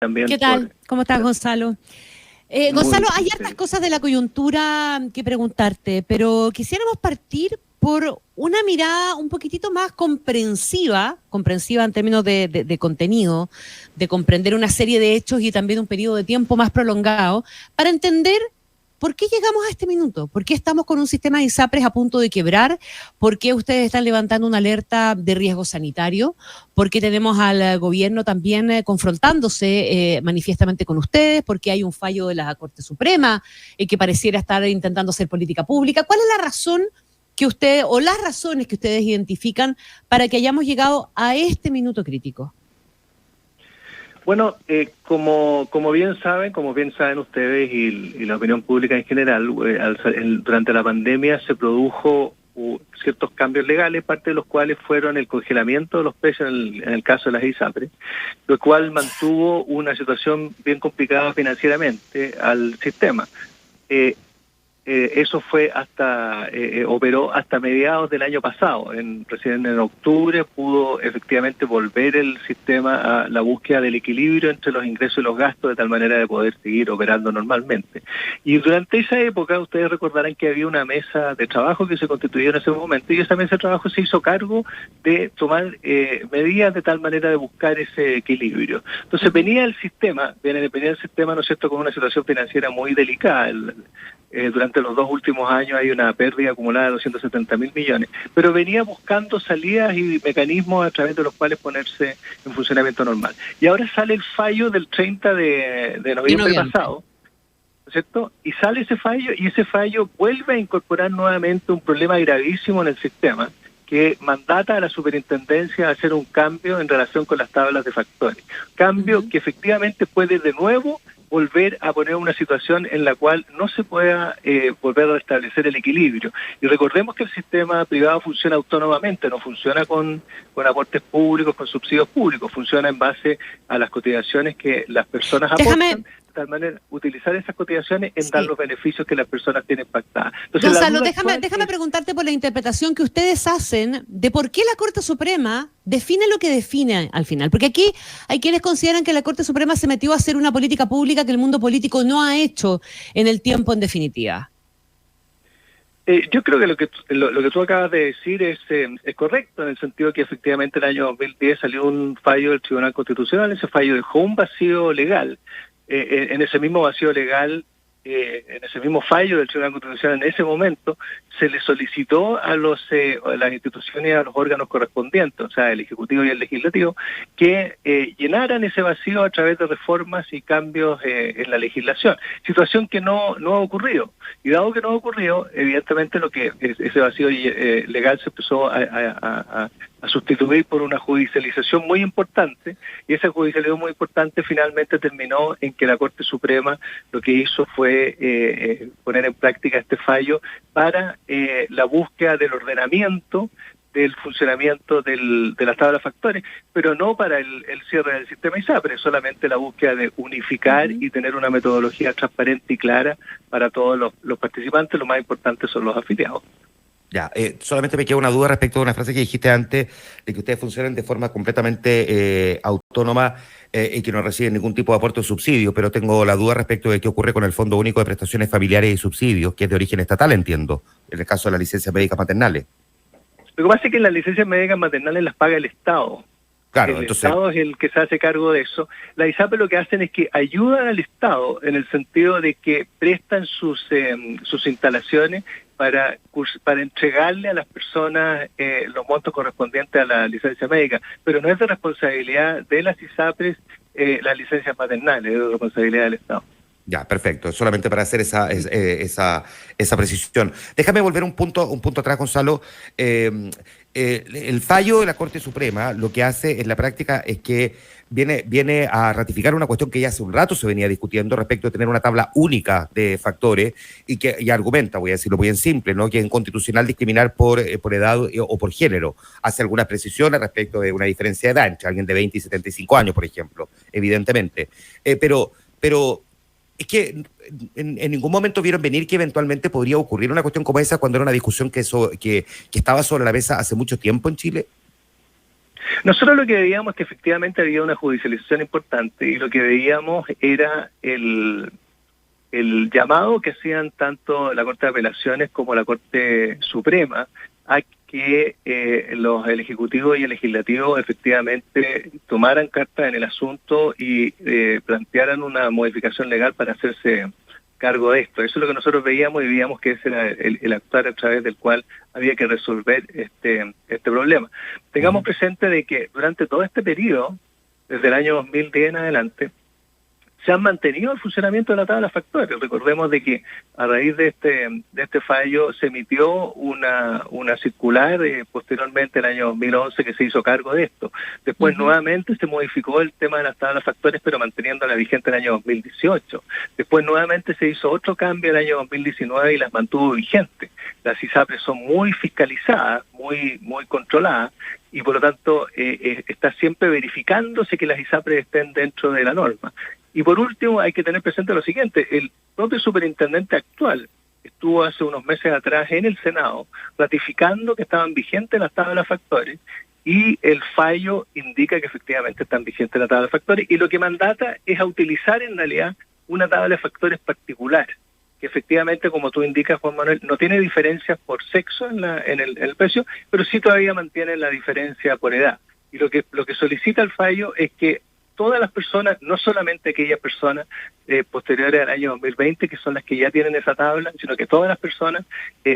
también. ¿Qué tal? ¿Cómo estás, Gonzalo? Gonzalo, hay hartas Sí. cosas de la coyuntura que preguntarte, pero quisiéramos partir por una mirada un poquitito más comprensiva en términos de contenido, de comprender una serie de hechos y también un periodo de tiempo más prolongado, para entender por qué llegamos a este minuto, por qué estamos con un sistema de ISAPRES a punto de quebrar, por qué ustedes están levantando una alerta de riesgo sanitario, por qué tenemos al gobierno también confrontándose manifiestamente con ustedes, porque hay un fallo de la Corte Suprema que pareciera estar intentando hacer política pública. ¿Cuál es la razón que ustedes, o las razones que ustedes identifican para que hayamos llegado a este minuto crítico? Bueno, como bien saben ustedes y la opinión pública en general, durante la pandemia se produjo ciertos cambios legales, parte de los cuales fueron el congelamiento de los precios en el caso de las ISAPRES, lo cual mantuvo una situación bien complicada financieramente al sistema. Eso fue operó hasta mediados del año pasado. Recién en octubre pudo efectivamente volver el sistema a la búsqueda del equilibrio entre los ingresos y los gastos, de tal manera de poder seguir operando normalmente. Y durante esa época, ustedes recordarán que había una mesa de trabajo que se constituyó en ese momento, y esa mesa de trabajo se hizo cargo de tomar medidas de tal manera de buscar ese equilibrio. Entonces venía el sistema, ¿no es cierto?, con una situación financiera muy delicada. Durante los 2 últimos años hay una pérdida acumulada de 270.000 millones, pero venía buscando salidas y mecanismos a través de los cuales ponerse en funcionamiento normal. Y ahora sale el fallo del 30 de noviembre pasado, ¿no es cierto? Y sale ese fallo, y ese fallo vuelve a incorporar nuevamente un problema gravísimo en el sistema, que mandata a la superintendencia a hacer un cambio en relación con las tablas de factores. Cambio que efectivamente puede de nuevo volver a poner una situación en la cual no se pueda volver a restablecer el equilibrio. Y recordemos que el sistema privado funciona autónomamente, no funciona con aportes públicos, con subsidios públicos, funciona en base a las cotizaciones que las personas aportan, de tal manera utilizar esas cotizaciones en dar los beneficios que las personas tienen pactadas. Entonces, Gonzalo, déjame preguntarte por la interpretación que ustedes hacen de por qué la Corte Suprema define lo que define al final. Porque aquí hay quienes consideran que la Corte Suprema se metió a hacer una política pública que el mundo político no ha hecho en el tiempo, en definitiva. Yo creo que lo que tú acabas de decir es correcto, en el sentido que efectivamente en el año 2010 salió un fallo del Tribunal Constitucional. Ese fallo dejó un vacío legal. En ese mismo vacío legal, en ese mismo fallo del Tribunal Constitucional, en ese momento, se le solicitó a las instituciones y a los órganos correspondientes, o sea, el Ejecutivo y el Legislativo, que llenaran ese vacío a través de reformas y cambios en la legislación. Situación que no ha ocurrido. Y dado que no ha ocurrido, evidentemente ese vacío legal se empezó a sustituir por una judicialización muy importante, y esa judicialización muy importante finalmente terminó en que la Corte Suprema lo que hizo fue poner en práctica este fallo para la búsqueda del ordenamiento del funcionamiento de las tablas de factores, pero no para el cierre del sistema ISAPRES, solamente la búsqueda de unificar y tener una metodología transparente y clara para todos los participantes. Lo más importante son los afiliados. Ya, solamente me queda una duda respecto a una frase que dijiste antes, de que ustedes funcionan de forma completamente autónoma y que no reciben ningún tipo de aporte o subsidio, pero tengo la duda respecto de qué ocurre con el Fondo Único de Prestaciones Familiares y Subsidios, que es de origen estatal, entiendo, en el caso de las licencias médicas maternales. Lo que pasa es que las licencias médicas maternales las paga el Estado. Claro, el entonces Estado es el que se hace cargo de eso. La ISAPRES lo que hacen es que ayudan al Estado en el sentido de que prestan sus instalaciones para entregarle a las personas los montos correspondientes a la licencia médica, pero no es de responsabilidad de las ISAPRES las licencias maternales, es de responsabilidad del Estado. Ya, perfecto. Solamente para hacer esa precisión. Déjame volver un punto atrás, Gonzalo. El fallo de la Corte Suprema lo que hace en la práctica es que viene a ratificar una cuestión que ya hace un rato se venía discutiendo respecto de tener una tabla única de factores y argumenta, voy a decirlo muy en simple, ¿no?, que es inconstitucional discriminar por edad o por género. Hace algunas precisiones respecto de una diferencia de edad entre alguien de 20 y 75 años, por ejemplo, evidentemente. Pero es que en ningún momento vieron venir que eventualmente podría ocurrir una cuestión como esa cuando era una discusión que estaba sobre la mesa hace mucho tiempo en Chile. Nosotros lo que veíamos es que efectivamente había una judicialización importante y lo que veíamos era el llamado que hacían tanto la Corte de Apelaciones como la Corte Suprema a que el Ejecutivo y el Legislativo efectivamente tomaran cartas en el asunto y plantearan una modificación legal para hacerse cargo de esto. Eso es lo que nosotros veíamos y veíamos que ese era el actuar a través del cual había que resolver este problema. Tengamos presente de que durante todo este periodo, desde el año 2010 en adelante, se han mantenido el funcionamiento de la tabla de factores. Recordemos de que a raíz de este fallo se emitió una circular posteriormente el año 2011 que se hizo cargo de esto. Después nuevamente se modificó el tema de las tablas de factores, pero manteniendo la vigente el año 2018. Después nuevamente se hizo otro cambio el año 2019 y las mantuvo vigentes. Las ISAPRES son muy fiscalizadas, muy controladas, y por lo tanto está siempre verificándose que las ISAPRES estén dentro de la norma. Y por último hay que tener presente lo siguiente: el propio superintendente actual estuvo hace unos meses atrás en el Senado ratificando que estaban vigentes las tablas de factores, y el fallo indica que efectivamente están vigentes las tablas de factores, y lo que mandata es a utilizar en realidad una tabla de factores particular, que efectivamente, como tú indicas, Juan Manuel, no tiene diferencias por sexo en el precio, pero sí todavía mantiene la diferencia por edad. Y lo que solicita el fallo es que todas las personas, no solamente aquellas personas posteriores al año 2020, que son las que ya tienen esa tabla, sino que todas las personas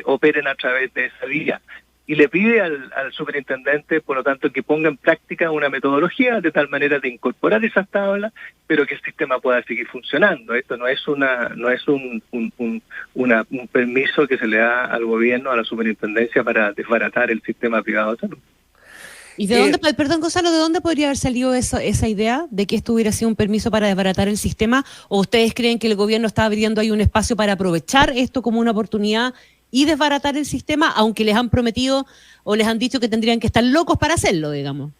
operen a través de esa vía. Y le pide al superintendente, por lo tanto, que ponga en práctica una metodología de tal manera de incorporar esas tablas, pero que el sistema pueda seguir funcionando. Esto no es un permiso que se le da al gobierno, a la superintendencia, para desbaratar el sistema privado de salud. ¿Y de dónde, perdón Gonzalo, de dónde podría haber salido esa idea de que esto hubiera sido un permiso para desbaratar el sistema? ¿O ustedes creen que el gobierno está abriendo ahí un espacio para aprovechar esto como una oportunidad y desbaratar el sistema, aunque les han prometido o les han dicho que tendrían que estar locos para hacerlo, digamos?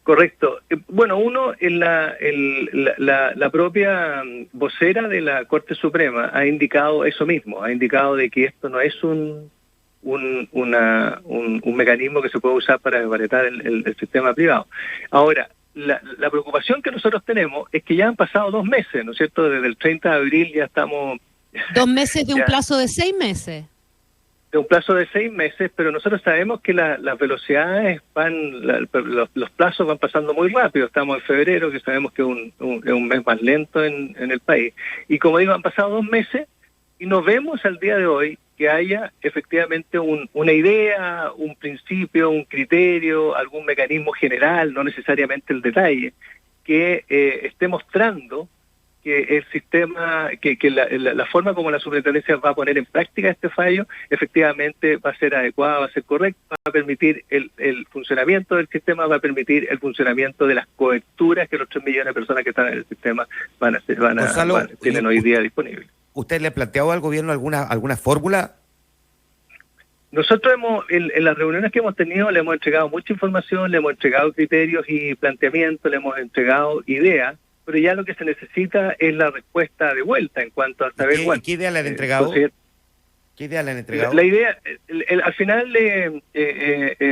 Correcto. Bueno, la propia vocera de la Corte Suprema ha indicado eso mismo, ha indicado de que esto no es un mecanismo que se puede usar para desbaratar el sistema privado. Ahora, la preocupación que nosotros tenemos es que ya han pasado 2 meses, ¿no es cierto? Desde el 30 de abril ya estamos... 2 meses de un plazo de 6 meses. De un plazo de 6 meses, pero nosotros sabemos que las velocidades los plazos van pasando muy rápido. Estamos en febrero, que sabemos que es un mes más lento en el país. Y como digo, han pasado 2 meses y no vemos al día de hoy que haya efectivamente una idea, un principio, un criterio, algún mecanismo general, no necesariamente el detalle, que esté mostrando que el sistema, que la forma como la superintendencia va a poner en práctica este fallo, efectivamente va a ser adecuada, va a ser correcta, va a permitir el funcionamiento del sistema, va a permitir el funcionamiento de las coberturas que los 3 millones de personas que están en el sistema tienen hoy día disponibles. ¿Usted le ha planteado al gobierno alguna fórmula? Nosotros en las reuniones que hemos tenido, le hemos entregado mucha información, le hemos entregado criterios y planteamientos, le hemos entregado ideas, pero ya lo que se necesita es la respuesta de vuelta en cuanto a saber... ¿Qué idea le han entregado? ¿Qué idea le han entregado? La idea, al final,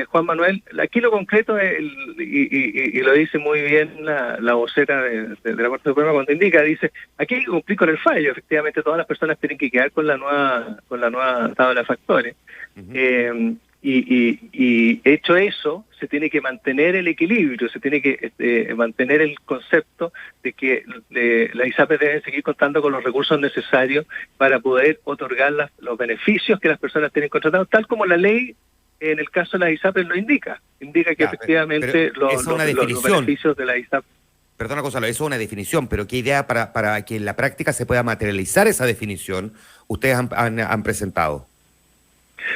Juan Manuel, aquí lo concreto es, y lo dice muy bien la vocera de la Corte Suprema cuando indica, dice, aquí hay que cumplir con el fallo, efectivamente todas las personas tienen que quedar con la nueva tabla de factores. Y hecho eso, se tiene que mantener el equilibrio, se tiene que mantener el concepto de que las ISAPRES deben seguir contando con los recursos necesarios para poder otorgar los beneficios que las personas tienen contratados, tal como la ley en el caso de las ISAPRES lo indica que efectivamente los beneficios de la ISAPRES. Perdona, Gonzalo, eso es una definición, pero ¿qué idea para que en la práctica se pueda materializar esa definición ustedes han presentado?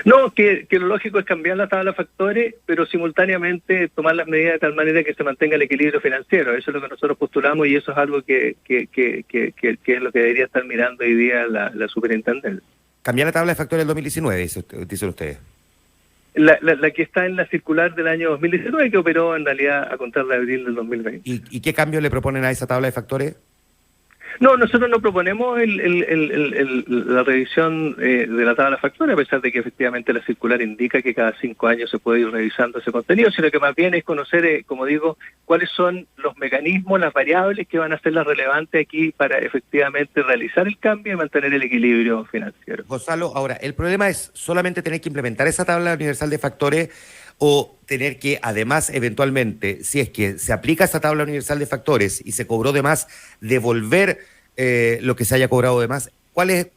No, que lo lógico es cambiar la tabla de factores, pero simultáneamente tomar las medidas de tal manera que se mantenga el equilibrio financiero. Eso es lo que nosotros postulamos y eso es algo que es lo que debería estar mirando hoy día la superintendencia. Cambiar la tabla de factores del 2019, dicen ustedes. La que está en la circular del año 2019, que operó en realidad a contar de abril del 2020. ¿Y qué cambios le proponen a esa tabla de factores? No, nosotros no proponemos la revisión de la tabla factura, a pesar de que efectivamente la circular indica que cada 5 años se puede ir revisando ese contenido, sino que más bien es conocer, como digo, cuáles son los mecanismos, las variables que van a ser las relevantes aquí para efectivamente realizar el cambio y mantener el equilibrio financiero. Gonzalo, ahora, el problema es solamente tener que implementar esa tabla universal de factores o tener que, además, eventualmente, si es que se aplica esa tabla universal de factores y se cobró de más, devolver lo que se haya cobrado de más. ¿Cuál es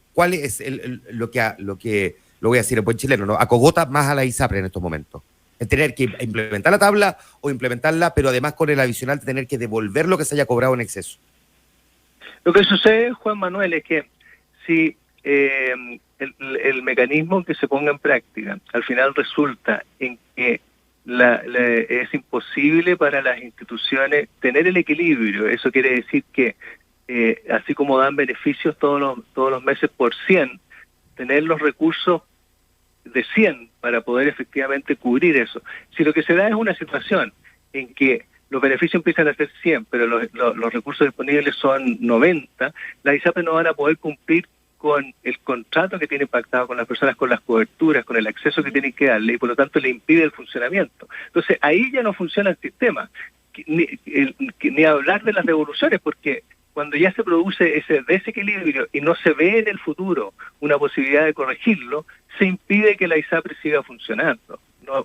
lo que, lo voy a decir en buen chileno, ¿no? Acogota más a la ISAPRE en estos momentos? Es tener que implementar la tabla o implementarla, pero además con el adicional de tener que devolver lo que se haya cobrado en exceso. Lo que sucede, Juan Manuel, es que si el mecanismo que se ponga en práctica al final resulta en que es imposible para las instituciones tener el equilibrio, eso quiere decir que así como dan beneficios todos los meses por 100, tener los recursos de 100 para poder efectivamente cubrir eso. Si lo que se da es una situación en que los beneficios empiezan a ser 100, pero los recursos disponibles son 90, las ISAPRES no van a poder cumplir con el contrato que tiene pactado con las personas, con las coberturas, con el acceso que tienen que darle, y por lo tanto le impide el funcionamiento. Entonces ahí ya no funciona el sistema, ni hablar de las devoluciones, porque cuando ya se produce ese desequilibrio y no se ve en el futuro una posibilidad de corregirlo, se impide que la ISAPRE siga funcionando.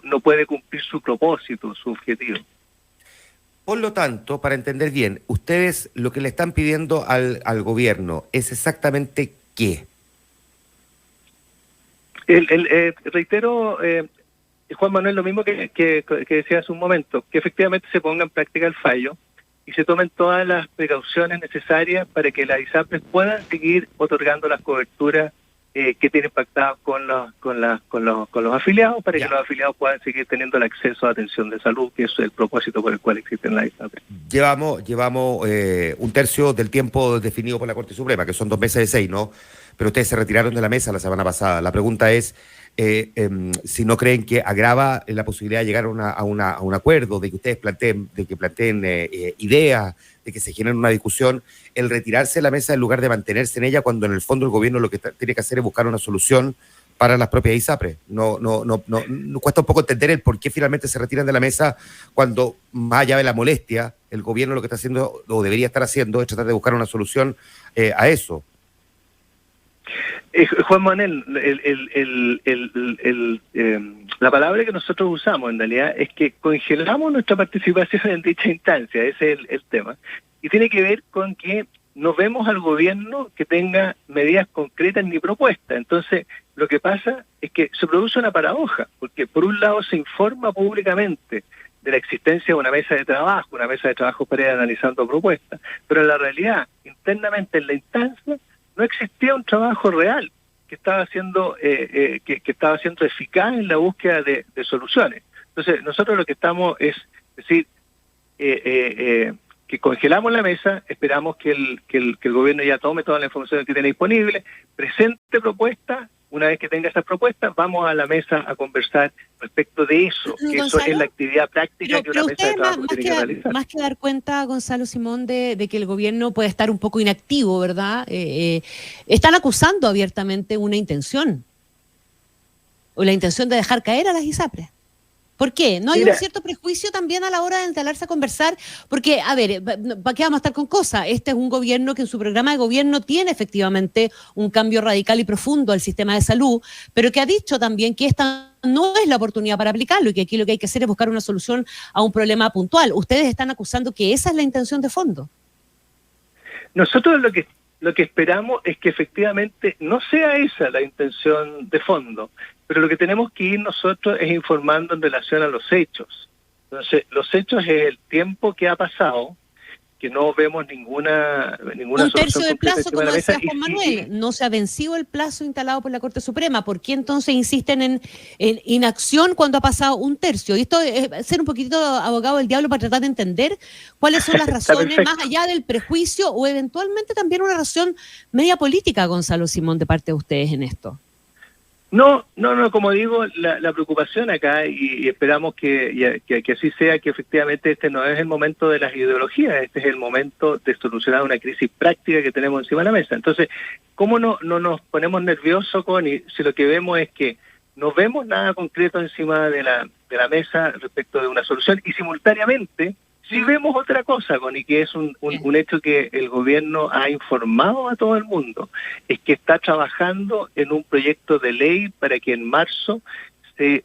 No puede cumplir su propósito, su objetivo. Por lo tanto, para entender bien, ustedes lo que le están pidiendo al gobierno es exactamente ¿qué? Reitero, Juan Manuel, lo mismo que decía hace un momento, que efectivamente se ponga en práctica el fallo y se tomen todas las precauciones necesarias para que las ISAPRES puedan seguir otorgando las coberturas que tienen pactadas con los afiliados, para que los afiliados puedan seguir teniendo el acceso a atención de salud, que es el propósito por el cual existen las ISAPRES. Llevamos un tercio del tiempo definido por la Corte Suprema, que son 2 meses de 6, ¿no? Pero ustedes se retiraron de la mesa la semana pasada. La pregunta es si no creen que agrava la posibilidad de llegar a un acuerdo, de que ustedes planteen ideas, de que se genere una discusión, el retirarse de la mesa en lugar de mantenerse en ella, cuando en el fondo el gobierno lo que tiene que hacer es buscar una solución para las propias ISAPRES. No cuesta un poco entender el por qué finalmente se retiran de la mesa cuando, más allá de la molestia, el gobierno lo que está haciendo, o debería estar haciendo, es tratar de buscar una solución a eso. Juan Manuel, la palabra que nosotros usamos en realidad es que congelamos nuestra participación en dicha instancia, ese es el tema. Y tiene que ver con que no vemos al gobierno que tenga medidas concretas ni propuestas. Entonces, lo que pasa es que se produce una paradoja, porque por un lado se informa públicamente de la existencia de una mesa de trabajo para ir analizando propuestas, pero en la realidad, internamente en la instancia, no existía un trabajo real que estaba siendo eficaz en la búsqueda de soluciones. Entonces, nosotros lo que estamos es decir, que congelamos la mesa, esperamos que el gobierno ya tome toda la información que tiene disponible, presente propuestas. Una vez que tenga esas propuestas, vamos a la mesa a conversar respecto de eso, que Gonzalo, eso es la actividad práctica que una mesa de trabajo tiene que realizar. Más que dar cuenta, Gonzalo Simón, de que el gobierno puede estar un poco inactivo, ¿verdad? Están acusando abiertamente una intención, o la intención de dejar caer a las ISAPRES. ¿Por qué? ¿No hay un cierto prejuicio también a la hora de instalarse a conversar? Porque, a ver, ¿para qué vamos a estar con cosas? Este es un gobierno que en su programa de gobierno tiene efectivamente un cambio radical y profundo al sistema de salud, pero que ha dicho también que esta no es la oportunidad para aplicarlo y que aquí lo que hay que hacer es buscar una solución a un problema puntual. Ustedes están acusando que esa es la intención de fondo. Nosotros lo que esperamos es que efectivamente no sea esa la intención de fondo, pero lo que tenemos que ir nosotros es informando en relación a los hechos. Entonces, los hechos es el tiempo que ha pasado, que no vemos ninguna un tercio del plazo, como decía Juan Manuel, y no se ha vencido el plazo instalado por la Corte Suprema. ¿Por qué entonces insisten en inacción cuando ha pasado un tercio? Y esto es ser un poquitito abogado del diablo para tratar de entender cuáles son las razones, más allá del prejuicio, o eventualmente también una razón media política, Gonzalo Simón, de parte de ustedes en esto. No, como digo, la preocupación acá, y esperamos que así sea, que efectivamente este no es el momento de las ideologías, este es el momento de solucionar una crisis práctica que tenemos encima de la mesa. Entonces, ¿cómo no nos ponemos nerviosos, Connie, si lo que vemos es que no vemos nada concreto encima de la mesa respecto de una solución, y simultáneamente sí vemos otra cosa, Connie, que es un hecho que el gobierno ha informado a todo el mundo, es que está trabajando en un proyecto de ley para que en marzo se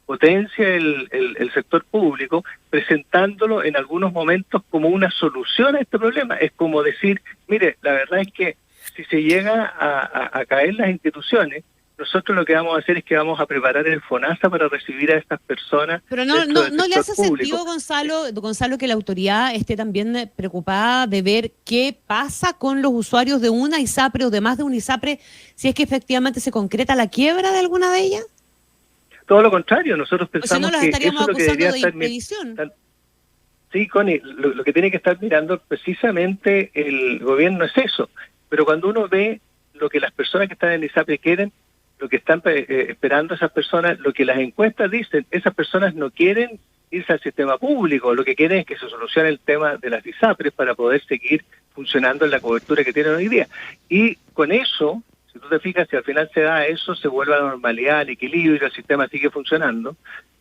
potencie el sector público, presentándolo en algunos momentos como una solución a este problema. Es como decir, mire, la verdad es que si se llega a caer las instituciones, nosotros lo que vamos a hacer es que vamos a preparar el FONASA para recibir a estas personas. Pero no le hace sentido, Gonzalo, que la autoridad esté también preocupada de ver qué pasa con los usuarios de una ISAPRE o de más de una ISAPRE, si es que efectivamente se concreta la quiebra de alguna de ellas. Todo lo contrario, nosotros pensamos que eso es lo que debería estar mirando. Sí, Connie, lo que tiene que estar mirando precisamente el gobierno es eso. Pero cuando uno ve lo que las personas que están en ISAPRE quieren, lo que están esperando esas personas, lo que las encuestas dicen, esas personas no quieren irse al sistema público, lo que quieren es que se solucione el tema de las ISAPRES para poder seguir funcionando en la cobertura que tienen hoy día. Y con eso, si tú te fijas, si al final se da eso, se vuelve a la normalidad, al equilibrio, el sistema sigue funcionando,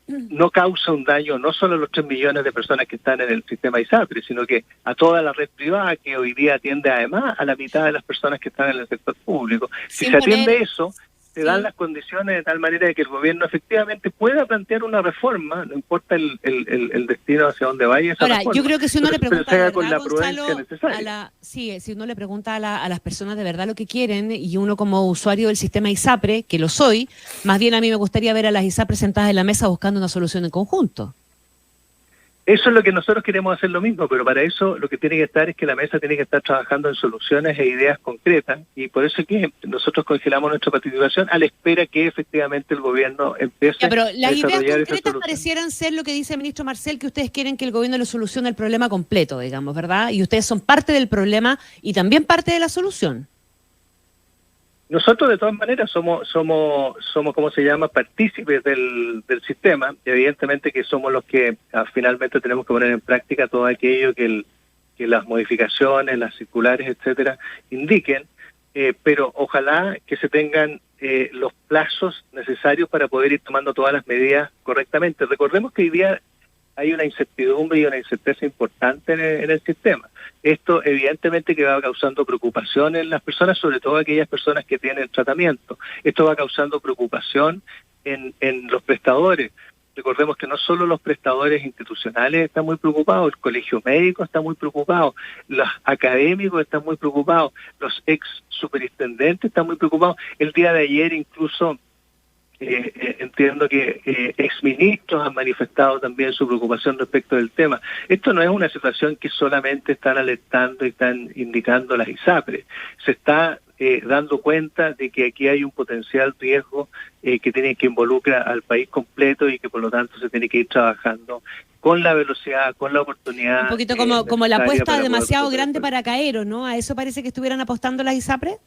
no causa un daño no solo a los 3 millones de personas que están en el sistema ISAPRE, sino que a toda la red privada, que hoy día atiende además a la mitad de las personas que están en el sector público. Si se atiende eso, se dan las condiciones de tal manera de que el gobierno efectivamente pueda plantear una reforma, no importa el destino hacia dónde vaya esa reforma. Yo creo que si uno le pregunta verdad, con la prudencia necesaria. Si uno le pregunta a las personas de verdad lo que quieren, y uno como usuario del sistema ISAPRE, que lo soy, más bien a mí me gustaría ver a las ISAPRE sentadas en la mesa buscando una solución en conjunto. Eso es lo que nosotros queremos hacer lo mismo, pero para eso lo que tiene que estar es que la mesa tiene que estar trabajando en soluciones e ideas concretas, y por eso es que nosotros congelamos nuestra participación a la espera que efectivamente el gobierno empiece a desarrollar. Pero las ideas concretas parecieran ser lo que dice el ministro Marcel, que ustedes quieren que el gobierno le solucione el problema completo, digamos, ¿verdad? Y ustedes son parte del problema y también parte de la solución. Nosotros de todas maneras somos ¿cómo se llama?, partícipes del sistema, y evidentemente que somos los que finalmente tenemos que poner en práctica todo aquello que las modificaciones, las circulares, etcétera, indiquen, pero ojalá que se tengan los plazos necesarios para poder ir tomando todas las medidas correctamente. Recordemos que hoy día hay una incertidumbre y una incerteza importante en el sistema. Esto evidentemente que va causando preocupación en las personas, sobre todo aquellas personas que tienen tratamiento. Esto va causando preocupación en los prestadores. Recordemos que no solo los prestadores institucionales están muy preocupados, el colegio médico está muy preocupado, los académicos están muy preocupados, los ex superintendentes están muy preocupados. El día de ayer incluso entiendo que exministros han manifestado también su preocupación respecto del tema. Esto no es una situación que solamente están alertando y están indicando las ISAPRES. Se está dando cuenta de que aquí hay un potencial riesgo que involucra al país completo, y que por lo tanto se tiene que ir trabajando con la velocidad, con la oportunidad. Un poquito como la apuesta demasiado grande para caer, ¿o no? ¿A eso parece que estuvieran apostando las ISAPRES?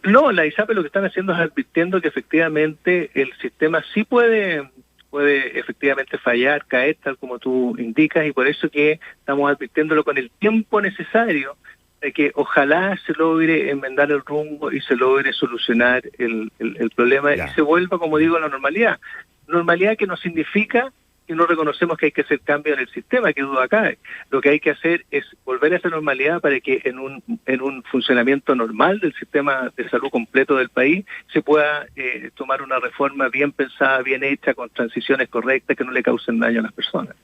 No, la ISAPRE lo que están haciendo es advirtiendo que efectivamente el sistema sí puede efectivamente fallar, caer, tal como tú indicas, y por eso que estamos advirtiéndolo con el tiempo necesario de que ojalá se logre enmendar el rumbo y se logre solucionar el problema y se vuelva, como digo, a la normalidad. Normalidad que no significa que no reconocemos que hay que hacer cambios en el sistema, que duda cabe. Lo que hay que hacer es volver a esa normalidad para que en un funcionamiento normal del sistema de salud completo del país se pueda tomar una reforma bien pensada, bien hecha, con transiciones correctas que no le causen daño a las personas.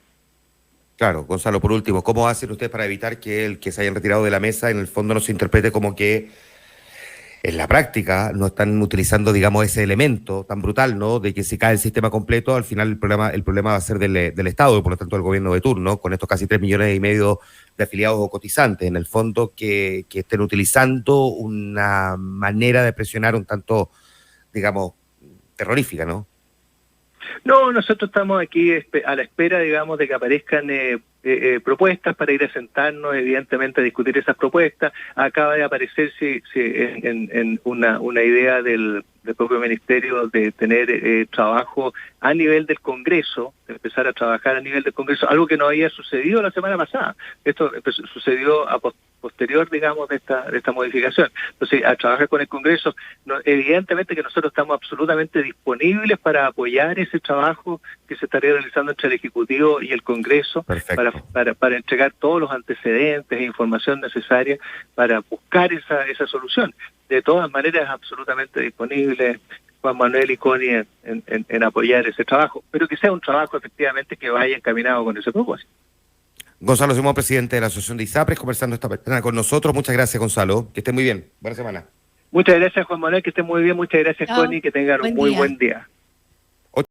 Claro, Gonzalo, por último, ¿cómo hacen ustedes para evitar que el que se hayan retirado de la mesa en el fondo no se interprete como que en la práctica no están utilizando, digamos, ese elemento tan brutal, ¿no?, de que si cae el sistema completo, al final el problema va a ser del Estado y por lo tanto del gobierno de turno, con estos casi 3,5 millones de afiliados o cotizantes, en el fondo, que estén utilizando una manera de presionar un tanto, digamos, terrorífica, ¿no? No, nosotros estamos aquí a la espera, digamos, de que aparezcan propuestas para ir a sentarnos, evidentemente, a discutir esas propuestas. Acaba de aparecer en una idea del propio Ministerio de tener trabajo a nivel del Congreso, de empezar a trabajar a nivel del Congreso, algo que no había sucedido la semana pasada. Esto sucedió a posterior, digamos, de esta modificación. Entonces, a trabajar con el Congreso, evidentemente que nosotros estamos absolutamente disponibles para apoyar ese trabajo que se estaría realizando entre el Ejecutivo y el Congreso, para entregar todos los antecedentes e información necesaria para buscar esa solución. De todas maneras, absolutamente disponible Juan Manuel y Connie en apoyar ese trabajo, pero que sea un trabajo efectivamente que vaya encaminado con ese propósito. Gonzalo Simón, presidente de la Asociación de ISAPRES, conversando esta mañana con nosotros. Muchas gracias, Gonzalo. Que esté muy bien. Buena semana. Muchas gracias, Juan Manuel, que esté muy bien. Muchas gracias, Connie, que tengan un muy buen día.